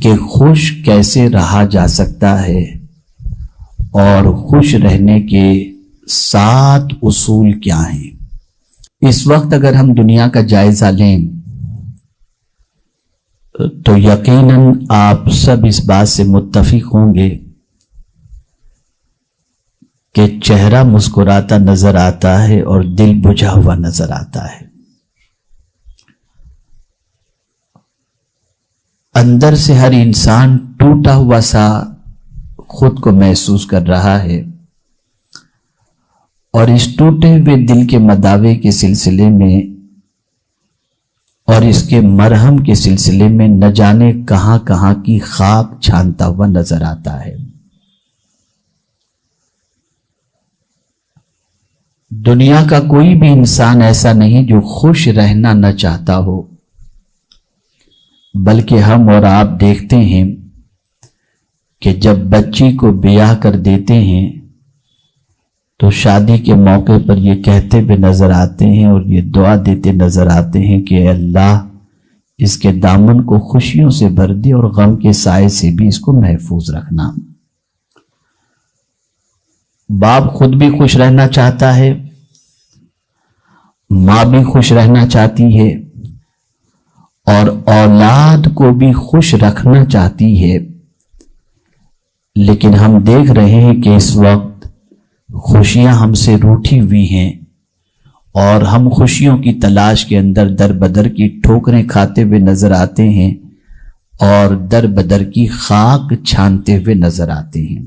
کہ خوش کیسے رہا جا سکتا ہے اور خوش رہنے کے 7 اصول کیا ہیں۔ اس وقت اگر ہم دنیا کا جائزہ لیں تو یقیناً آپ سب اس بات سے متفق ہوں گے کہ چہرہ مسکراتا نظر آتا ہے اور دل بجھا ہوا نظر آتا ہے۔ اندر سے ہر انسان ٹوٹا ہوا سا خود کو محسوس کر رہا ہے، اور اس ٹوٹے ہوئے دل کے مداوے کے سلسلے میں اور اس کے مرہم کے سلسلے میں نہ جانے کہاں کہاں کی خاک چھانتا ہوا نظر آتا ہے۔ دنیا کا کوئی بھی انسان ایسا نہیں جو خوش رہنا نہ چاہتا ہو، بلکہ ہم اور آپ دیکھتے ہیں کہ جب بچی کو بیاہ کر دیتے ہیں تو شادی کے موقع پر یہ کہتے ہوئے نظر آتے ہیں اور یہ دعا دیتے نظر آتے ہیں کہ اے اللہ اس کے دامن کو خوشیوں سے بھر دے اور غم کے سائے سے بھی اس کو محفوظ رکھنا۔ باپ خود بھی خوش رہنا چاہتا ہے، ماں بھی خوش رہنا چاہتی ہے، اور اولاد کو بھی خوش رکھنا چاہتی ہے، لیکن ہم دیکھ رہے ہیں کہ اس وقت خوشیاں ہم سے روٹھی ہوئی ہیں اور ہم خوشیوں کی تلاش کے اندر در بدر کی ٹھوکریں کھاتے ہوئے نظر آتے ہیں اور در بدر کی خاک چھانتے ہوئے نظر آتے ہیں۔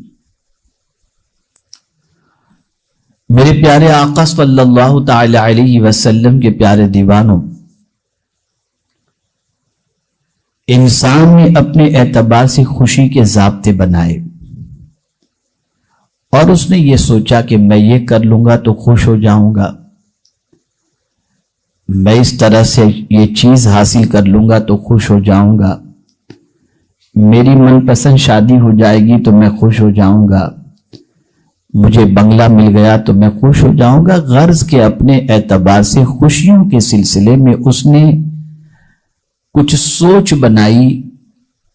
میرے پیارے آقا صلی اللہ تعالی علیہ وسلم کے پیارے دیوانوں، انسان نے اپنے اعتبار سے خوشی کے ضابطے بنائے اور اس نے یہ سوچا کہ میں یہ کر لوں گا تو خوش ہو جاؤں گا، میں اس طرح سے یہ چیز حاصل کر لوں گا تو خوش ہو جاؤں گا، میری من پسند شادی ہو جائے گی تو میں خوش ہو جاؤں گا، مجھے بنگلہ مل گیا تو میں خوش ہو جاؤں گا۔ غرض کے اپنے اعتبار سے خوشیوں کے سلسلے میں اس نے کچھ سوچ بنائی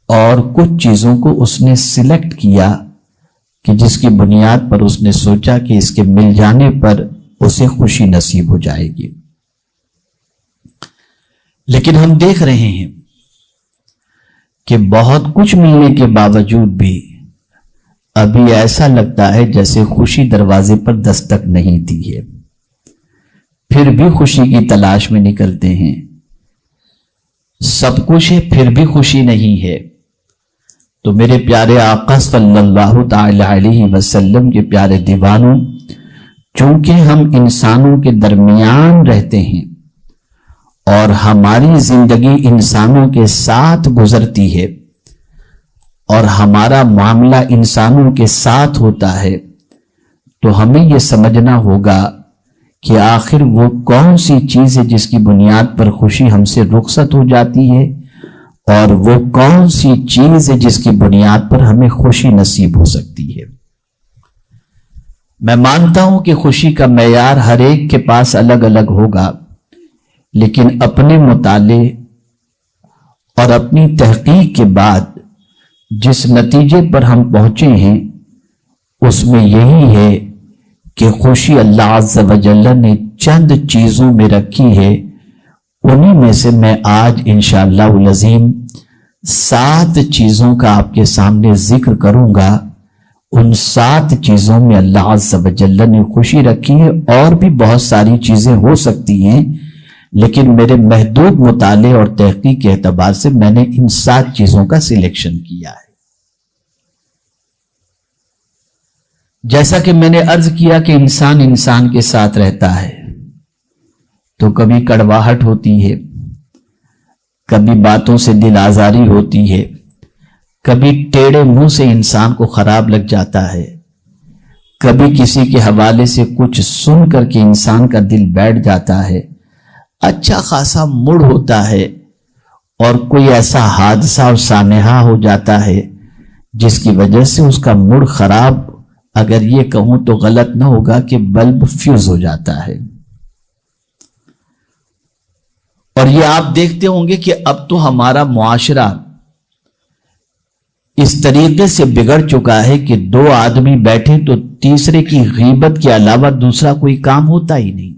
اور کچھ چیزوں کو اس نے سلیکٹ کیا کہ جس کی بنیاد پر اس نے سوچا کہ اس کے مل جانے پر اسے خوشی نصیب ہو جائے گی۔ لیکن ہم دیکھ رہے ہیں کہ بہت کچھ ملنے کے باوجود بھی ابھی ایسا لگتا ہے جیسے خوشی دروازے پر دستک نہیں دی ہے، پھر بھی خوشی کی تلاش میں نکلتے ہیں، سب کچھ ہے پھر بھی خوشی نہیں ہے۔ تو میرے پیارے آقا صلی اللہ تعالی علیہ وسلم کے پیارے دیوانوں، چونکہ ہم انسانوں کے درمیان رہتے ہیں اور ہماری زندگی انسانوں کے ساتھ گزرتی ہے اور ہمارا معاملہ انسانوں کے ساتھ ہوتا ہے، تو ہمیں یہ سمجھنا ہوگا کہ آخر وہ کون سی چیز ہے جس کی بنیاد پر خوشی ہم سے رخصت ہو جاتی ہے، اور وہ کون سی چیز ہے جس کی بنیاد پر ہمیں خوشی نصیب ہو سکتی ہے۔ میں مانتا ہوں کہ خوشی کا معیار ہر ایک کے پاس الگ الگ ہوگا، لیکن اپنے مطالعے اور اپنی تحقیق کے بعد جس نتیجے پر ہم پہنچے ہیں اس میں یہی ہے کہ خوشی اللہ عز و جل نے چند چیزوں میں رکھی ہے، انہی میں سے میں آج انشاءاللہ العظیم 7 چیزوں کا آپ کے سامنے ذکر کروں گا۔ ان 7 چیزوں میں اللہ عز و جل نے خوشی رکھی ہے، اور بھی بہت ساری چیزیں ہو سکتی ہیں، لیکن میرے محدود مطالعے اور تحقیق کے اعتبار سے میں نے ان 7 چیزوں کا سلیکشن کیا ہے۔ جیسا کہ میں نے عرض کیا کہ انسان انسان کے ساتھ رہتا ہے تو کبھی کڑواہٹ ہوتی ہے، کبھی باتوں سے دل آزاری ہوتی ہے، کبھی ٹیڑے منہ سے انسان کو خراب لگ جاتا ہے، کبھی کسی کے حوالے سے کچھ سن کر کے انسان کا دل بیٹھ جاتا ہے، اچھا خاصا موڈ ہوتا ہے، اور کوئی ایسا حادثہ اور سانحہ ہو جاتا ہے جس کی وجہ سے اس کا موڈ خراب، اگر یہ کہوں تو غلط نہ ہوگا کہ بلب فیوز ہو جاتا ہے۔ اور یہ آپ دیکھتے ہوں گے کہ اب تو ہمارا معاشرہ اس طریقے سے بگڑ چکا ہے کہ دو آدمی بیٹھے تو تیسرے کی غیبت کے علاوہ دوسرا کوئی کام ہوتا ہی نہیں.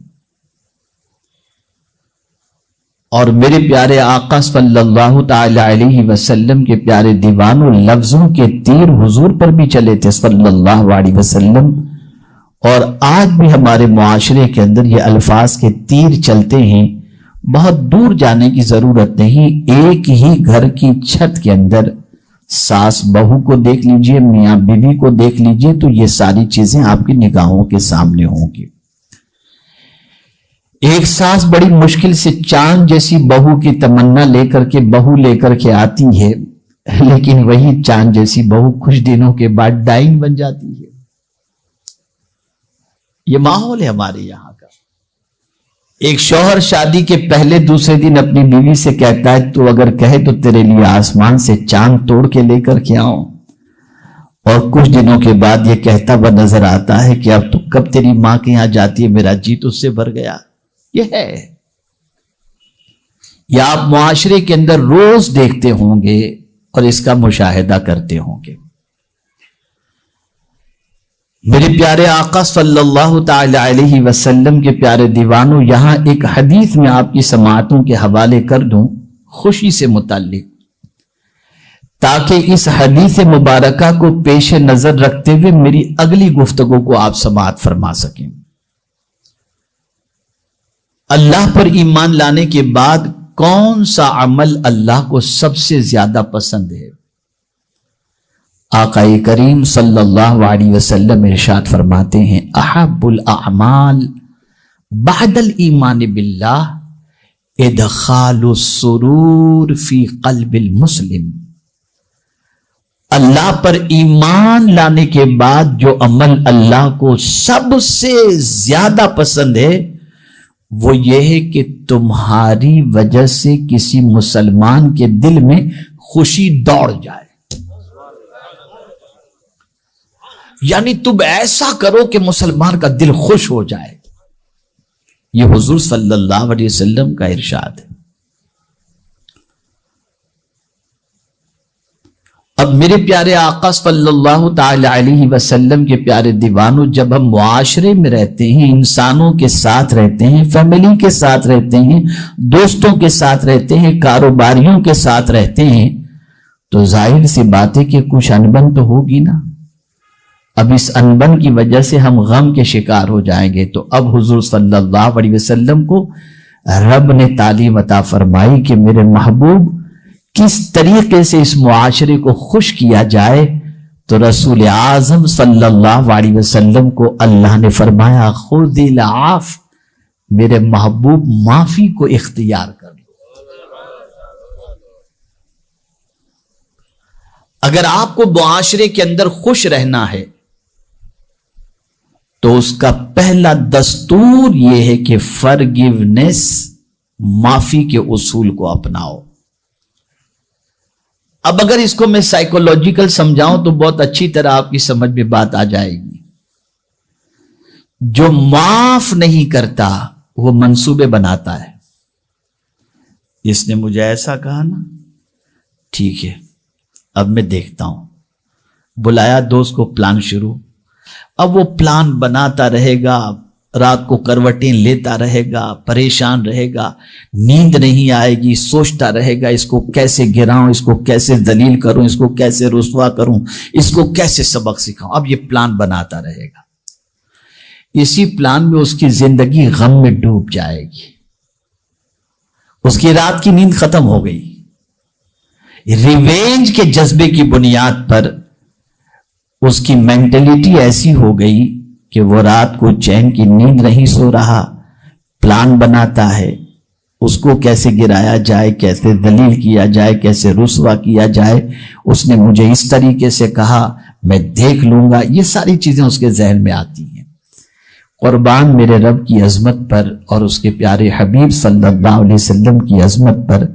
اور میرے پیارے آقا صلی اللہ تعالی علیہ وسلم کے پیارے دیوانوں لفظوں کے تیر حضور پر بھی چلے تھے صلی اللہ علیہ وسلم. اور آج بھی ہمارے معاشرے کے اندر یہ الفاظ کے تیر چلتے ہیں. بہت دور جانے کی ضرورت نہیں، ایک ہی گھر کی چھت کے اندر ساس بہو کو دیکھ لیجئے، میاں بیوی کو دیکھ لیجئے، تو یہ ساری چیزیں آپ کی نگاہوں کے سامنے ہوں گی. ایک ساس بڑی مشکل سے چاند جیسی بہو کی تمنا بہو لے کر کے آتی ہے، لیکن وہی چاند جیسی بہو کچھ دنوں کے بعد ڈائن بن جاتی ہے. یہ ماحول ہے ہمارے یہاں کا. ایک شوہر شادی کے پہلے دوسرے دن اپنی بیوی سے کہتا ہے تو اگر کہے تو تیرے لیے آسمان سے چاند توڑ کے لے کر کے آؤں، اور کچھ دنوں کے بعد یہ کہتا ہوا نظر آتا ہے کہ اب تو کب تیری ماں کے یہاں جاتی ہے، میرا جی تو اس سے بھر گیا. یہ ہے، یا آپ معاشرے کے اندر روز دیکھتے ہوں گے اور اس کا مشاہدہ کرتے ہوں گے. میرے پیارے آقا صلی اللہ تعالی علیہ وسلم کے پیارے دیوانوں، یہاں ایک حدیث میں آپ کی سماعتوں کے حوالے کر دوں خوشی سے متعلق، تاکہ اس حدیث مبارکہ کو پیش نظر رکھتے ہوئے میری اگلی گفتگو کو آپ سماعت فرما سکیں. اللہ پر ایمان لانے کے بعد کون سا عمل اللہ کو سب سے زیادہ پسند ہے؟ آقا کریم صلی اللہ علیہ وسلم ارشاد فرماتے ہیں، احب الاعمال بعد الایمان باللہ ادخال السرور فی قلب المسلم. اللہ پر ایمان لانے کے بعد جو عمل اللہ کو سب سے زیادہ پسند ہے وہ یہ ہے کہ تمہاری وجہ سے کسی مسلمان کے دل میں خوشی دوڑ جائے. یعنی تم ایسا کرو کہ مسلمان کا دل خوش ہو جائے. یہ حضور صلی اللہ علیہ وسلم کا ارشاد ہے. اب میرے پیارے آقا صلی اللہ تعالی علیہ وسلم کے پیارے دیوانوں، جب ہم معاشرے میں رہتے ہیں، انسانوں کے ساتھ رہتے ہیں، فیملی کے ساتھ رہتے ہیں، دوستوں کے ساتھ رہتے ہیں، کاروباریوں کے ساتھ رہتے ہیں، تو ظاہر سی بات ہے کہ کچھ انبن تو ہوگی نا. اب اس انبن کی وجہ سے ہم غم کے شکار ہو جائیں گے. تو اب حضور صلی اللہ علیہ وسلم کو رب نے تعلیم عطا فرمائی کہ میرے محبوب کس طریقے سے اس معاشرے کو خوش کیا جائے. تو رسول اعظم صلی اللہ علیہ وسلم کو اللہ نے فرمایا، خذ العفو، میرے محبوب معافی کو اختیار کر لو. اگر آپ کو معاشرے کے اندر خوش رہنا ہے تو اس کا پہلا دستور یہ ہے کہ فرگیونیس، معافی کے اصول کو اپناؤ. اب اگر اس کو میں سائیکولوجیکل سمجھاؤں تو بہت اچھی طرح آپ کی سمجھ میں بات آ جائے گی. جو معاف نہیں کرتا وہ منصوبے بناتا ہے. اس نے مجھے ایسا کہا نا، ٹھیک ہے اب میں دیکھتا ہوں. بلایا دوست کو، پلان شروع. اب وہ پلان بناتا رہے گا، رات کو کروٹیں لیتا رہے گا، پریشان رہے گا، نیند نہیں آئے گی، سوچتا رہے گا اس کو کیسے گراؤں، اس کو کیسے ذلیل کروں، اس کو کیسے رسوا کروں، اس کو کیسے سبق سکھاؤں. اب یہ پلان بناتا رہے گا. اسی پلان میں اس کی زندگی غم میں ڈوب جائے گی. اس کی رات کی نیند ختم ہو گئی. ریونج کے جذبے کی بنیاد پر اس کی مینٹلیٹی ایسی ہو گئی کہ وہ رات کو چین کی نیند نہیں سو رہا. پلان بناتا ہے اس کو کیسے گرایا جائے، کیسے ذلیل کیا جائے، کیسے رسوا کیا جائے. اس نے مجھے اس طریقے سے کہا، میں دیکھ لوں گا. یہ ساری چیزیں اس کے ذہن میں آتی ہیں. قربان میرے رب کی عظمت پر اور اس کے پیارے حبیب صلی اللہ علیہ وسلم کی عظمت پر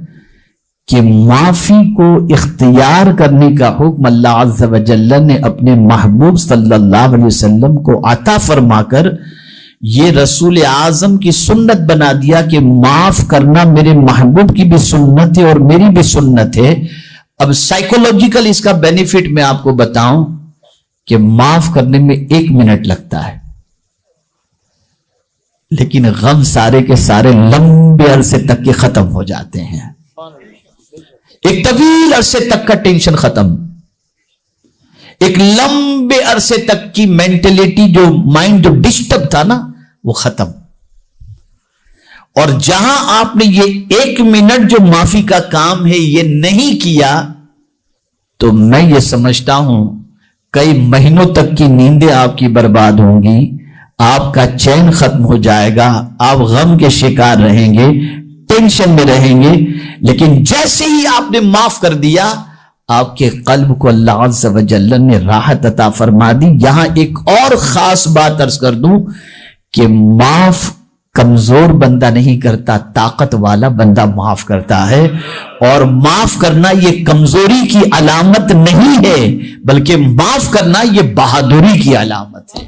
کہ معافی کو اختیار کرنے کا حکم اللہ عز و جل نے اپنے محبوب صلی اللہ علیہ وسلم کو عطا فرما کر یہ رسول اعظم کی سنت بنا دیا کہ معاف کرنا میرے محبوب کی بھی سنت ہے اور میری بھی سنت ہے. اب سائیکولوجیکل اس کا بینیفٹ میں آپ کو بتاؤں کہ معاف کرنے میں 1 منٹ لگتا ہے، لیکن غم سارے کے سارے لمبے عرصے تک کے ختم ہو جاتے ہیں. ایک طویل عرصے تک کا ٹینشن ختم، ایک لمبے عرصے تک کی مینٹلٹی جو مائنڈ جو ڈسٹرب تھا نا وہ ختم. اور جہاں آپ نے یہ 1 منٹ جو معافی کا کام ہے یہ نہیں کیا تو میں یہ سمجھتا ہوں کئی مہینوں تک کی نیندیں آپ کی برباد ہوں گی، آپ کا چین ختم ہو جائے گا، آپ غم کے شکار رہیں گے، ٹینشن میں رہیں گے. لیکن جیسے ہی آپ نے معاف کر دیا آپ کے قلب کو اللہ عز و جل نے راحت عطا فرما دی. یہاں ایک اور خاص بات عرض کر دوں کہ معاف کمزور بندہ نہیں کرتا، طاقت والا بندہ معاف کرتا ہے. اور معاف کرنا یہ کمزوری کی علامت نہیں ہے بلکہ معاف کرنا یہ بہادری کی علامت ہے.